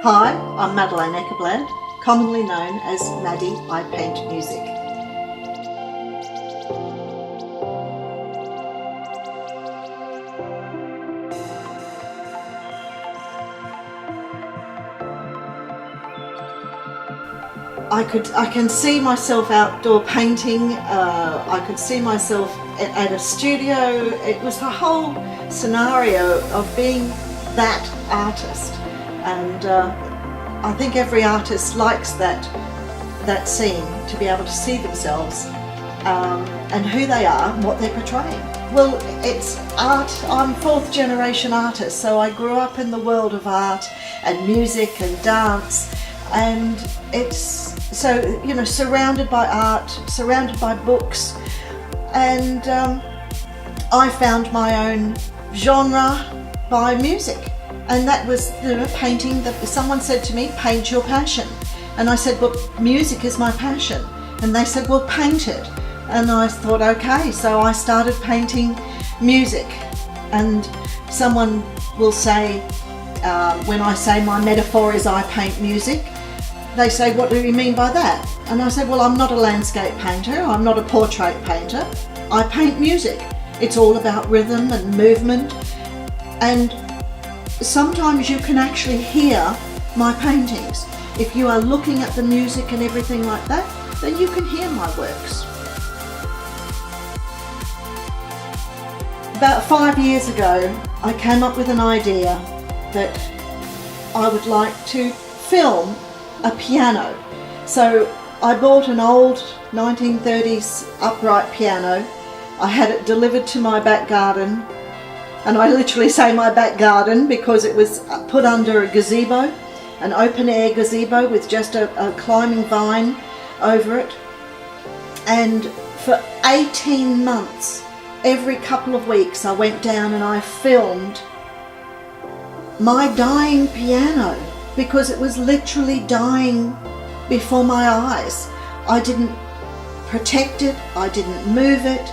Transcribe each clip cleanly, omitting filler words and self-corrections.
Hi, I'm Madeleine Ekeblad, commonly known as Maddi, I Paint Music. I can see myself outdoor painting, I could see myself at a studio. It was the whole scenario of being that artist, and I think every artist likes that scene, to be able to see themselves and who they are and what they're portraying. Well, it's art. I'm fourth generation artist, so I grew up in the world of art and music and dance, and it's so, you know, surrounded by art, surrounded by books, and I found my own genre by music, and that was, you know, painting. That someone said to me, paint your passion, and I said, well, music is my passion, and they said, well, paint it. And I thought, okay, so I started painting music. And someone will say, when I say my metaphor is I paint music, they say, what do you mean by that? And I said, well, I'm not a landscape painter, I'm not a portrait painter, I paint music. It's all about rhythm and movement, and sometimes you can actually hear my paintings. If you are looking at the music and everything like that, then you can hear my works. About 5 years ago, I came up with an idea that I would like to film a piano. So I bought an old 1930s upright piano. I had it delivered to my back garden, and I literally say my back garden because it was put under a gazebo, an open air gazebo with just a climbing vine over it. And for 18 months, every couple of weeks, I went down and I filmed my dying piano, because it was literally dying before my eyes. I didn't protect it, I didn't move it,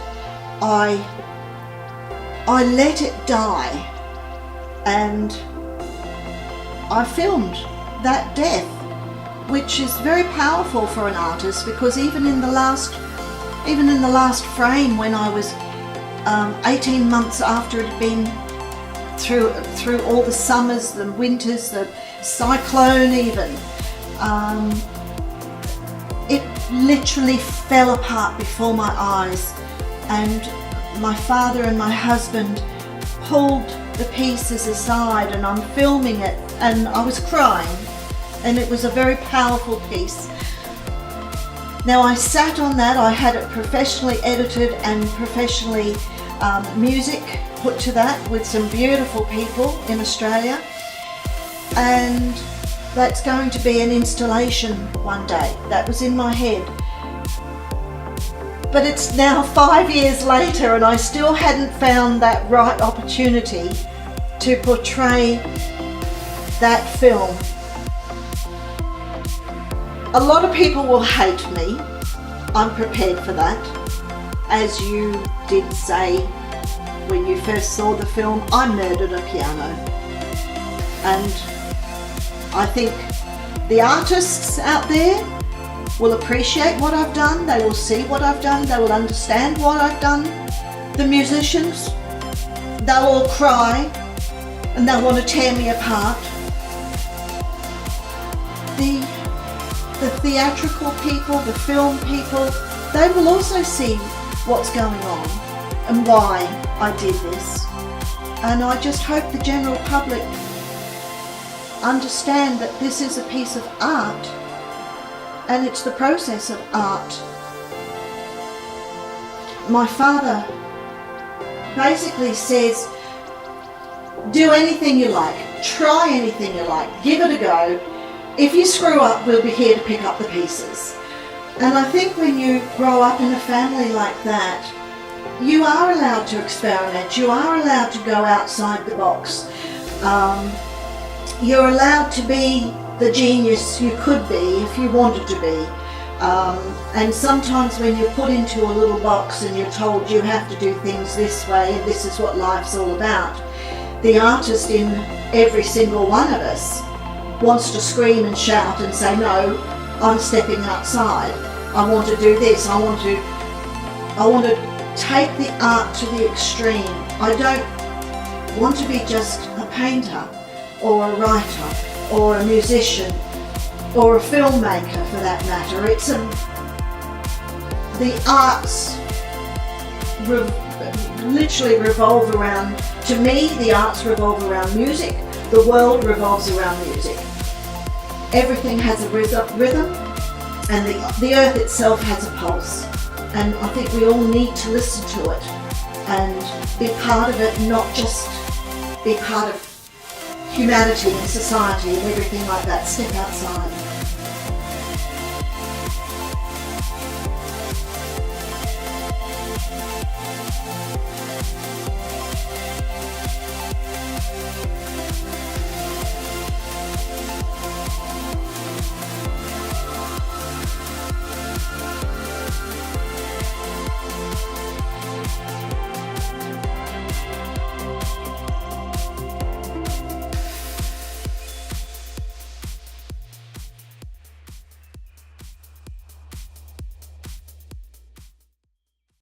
I let it die, and I filmed that death, which is very powerful for an artist, because even in the last frame, when I was 18 months after it had been through all the summers, the winters, the cyclone even, it literally fell apart before my eyes, and my father and my husband pulled the pieces aside, and I'm filming it, and I was crying, and it was a very powerful piece. Now, I sat on that, I had it professionally edited and professionally music put to that with some beautiful people in Australia, and that's going to be an installation one day. That was in my head. But it's now 5 years later, and I still hadn't found that right opportunity to portray that film. A lot of people will hate me. I'm prepared for that. As you did say when you first saw the film, I murdered a piano. And I think the artists out there will appreciate what I've done, they will see what I've done, they will understand what I've done. The musicians, they'll all cry and they'll want to tear me apart. The theatrical people, the film people, they will also see what's going on and why I did this. And I just hope the general public understand that this is a piece of art, and it's the process of art. My father basically says, do anything you like, try anything you like, give it a go. If you screw up, we'll be here to pick up the pieces. And I think when you grow up in a family like that, you are allowed to experiment, you are allowed to go outside the box. You're allowed to be the genius you could be if you wanted to be. And sometimes when you're put into a little box and you're told you have to do things this way and this is what life's all about, the artist in every single one of us wants to scream and shout and say, no, I'm stepping outside. I want to do this. I want to take the art to the extreme. I don't want to be just a painter or a writer or a musician or a filmmaker for that matter. The arts literally revolve around, to me, the arts revolve around music. The world revolves around music. Everything has a rhythm, and the earth itself has a pulse. And I think we all need to listen to it and be part of it, not just be part of humanity and society and everything like that. Step outside.